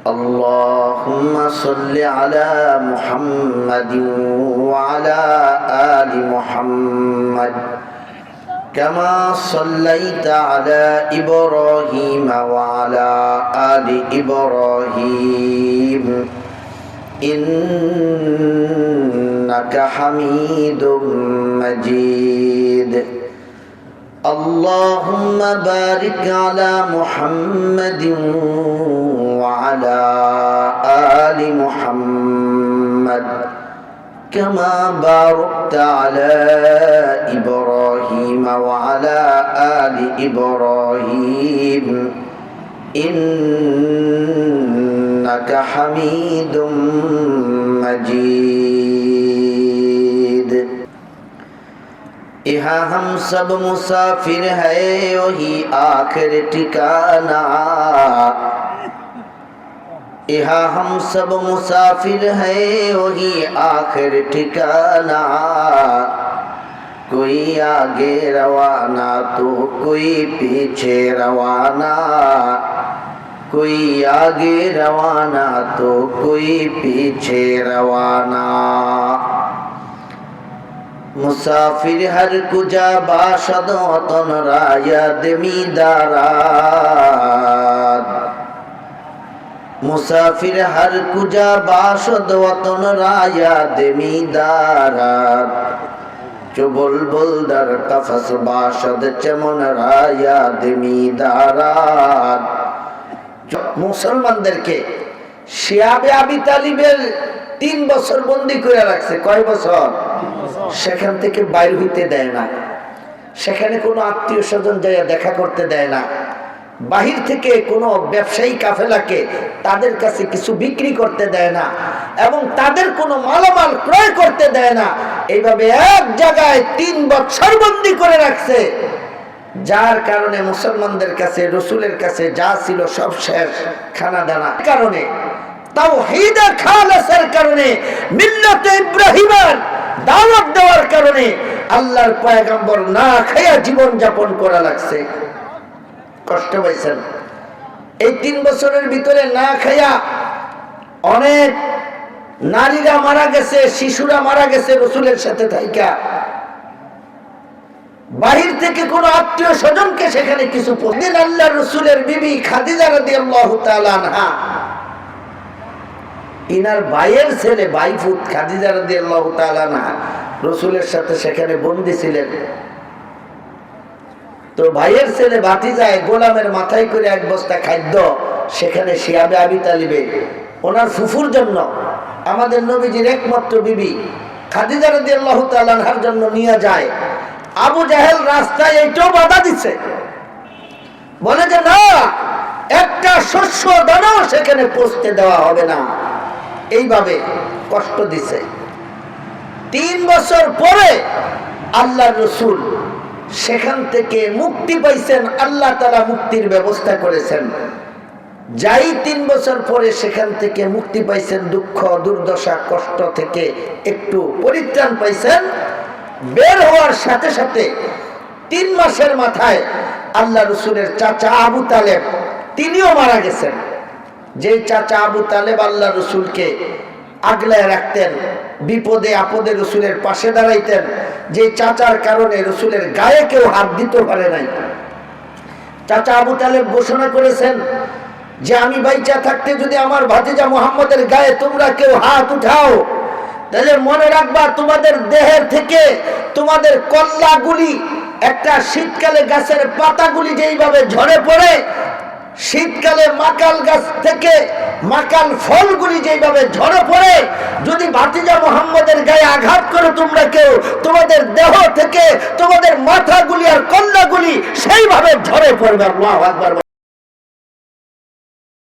اللهم صل على محمد وعلى آل محمد كما صليت على إبراهيم وعلى آل إبراهيم إنك حميد مجيد اللهم بارك على محمد وعلى آل محمد كما باركت على إبراهيم وعلى آل إبراهيم إنك حميد مجيد यहाँ हम सब मुसाफिर है वही आखिर ठिकाना यहाँ हम सब मुसाफिर है वही आखिर ठिकाना कोई आगे रवाना तो कोई पीछे रवाना कोई आगे रवाना तो कोई पीछे रवाना मुसाफिर हर कुजा बाशद वतन रायद मीदारात मुसाफिर हर कुजा बाशद वतन रायद मीदारात जो बुलबुल दर कफस बाशद चमन रायद मीदारात মুসলমানদেরকে শিয়াবে আবি তালিবের 3 বছর বন্দী করে রাখছে। কয় বছর? সেখান থেকে বাইর হইতে দেয় না, সেখানে কোনো আত্মীয় স্বজন যায় দেখা করতে দেয় না, বাহির থেকে কোনো ব্যবসায়ী কাফেলাকে তাদের কাছে কিছু বিক্রি করতে দেয় না এবং তাদের কোনো মালামাল ক্রয় করতে দেয় না। এইভাবে এক জায়গায় 3 বছর বন্দী করে রাখছে, যার কারণে মুসলমানদের কাছে রাসূলের কাছে যা ছিল সব শেষ খানা দানা কারণে তাওহীদ খালেসের কারণে মিল্লাতে ইব্রাহিমের দাওয়াত দেওয়ার কারণে আল্লাহর পয়গম্বর না খেয়ে জীবন যাপন করা লাগছে। কষ্ট পাইছেন এই 3 বছরের ভিতরে না খেয়া অনেক নারীরা মারা গেছে, শিশুরা মারা গেছে রাসূলের সাথে থাইকা। বাহির থেকে কোন আত্মীয় স্বজনকে সেখানে কিছু দিন আল্লাহর রাসূলের বিবি খাদিজা রাদিয়াল্লাহু তাআলা আনহা ইনার ভাইয়ের ছেলে ভাইফুত খাদিজা রাদিয়াল্লাহু তাআলা আনহা রাসূলের সাথে সেখানে বন্দী ছিলেন। তো ভাইয়ের ছেলে ভাতিজায় গোলামের মাথায় করে 1 বস্তা খাদ্য সেখানে শিয়াবে আবি তালিবে ওনার ফুফুর জন্য আমাদের নবীজির একমাত্র বিবি খাদিজা রাদিয়াল্লাহু তাআলা আনহার জন্য নিয়ে যায়। আবু জাহেল রাস্তায় এইটাও বাধা দিচ্ছে, বলে যে না, একটা শস্য দানাও সেখানে পৌঁছতে দেওয়া হবে না। এইভাবে কষ্ট দিছে। 3 বছর পরে আল্লাহর রাসূল সেখান থেকে মুক্তি পাইছেন, আল্লাহ তাআলা মুক্তির ব্যবস্থা করেছেন। যাই 3 বছর পরে সেখান থেকে মুক্তি পাইছেন, দুঃখ দুর্দশা কষ্ট থেকে একটু পরিত্রাণ পাইছেন। বের হওয়ার সাথে সাথে 3 মাসের মাথায় আল্লাহ রাসূলের চাচা আবু তালেব তিনিও মারা গেছেন। যে চাচা আবু তালেব আল্লাহ রাসূলকে আগলায় রাখতেন, বিপদে আপদে রাসূলের পাশে দাঁড়াইতেন, যে চাচার কারণে রাসূলের গায়ে কেউ হাত দিতে পারে নাই। চাচা আবু তালেব ঘোষণা করেছেন যে আমি বাইচা থাকতে যদি আমার ভাতিজা মুহাম্মদের গায়ে তোমরা কেউ হাত উঠাও তাহলে মনে রাখবা তোমাদের দেহের থেকে তোমাদের কল্লাগুলি একটা শীতকালে গাছের পাতাগুলি যেইভাবে ঝরে পড়ে, শীতকালে মাকাল গাছ থেকে মাকাল ফলগুলি যেইভাবে ঝরে পড়ে, যদি ভাতিজা মুহাম্মদের গায়ে আঘাত করে তোমরা কেউ, তোমাদের দেহ থেকে তোমাদের মাথাগুলি আর কল্লাগুলি সেইভাবে ঝরে পড়বে। আল্লাহু আকবার।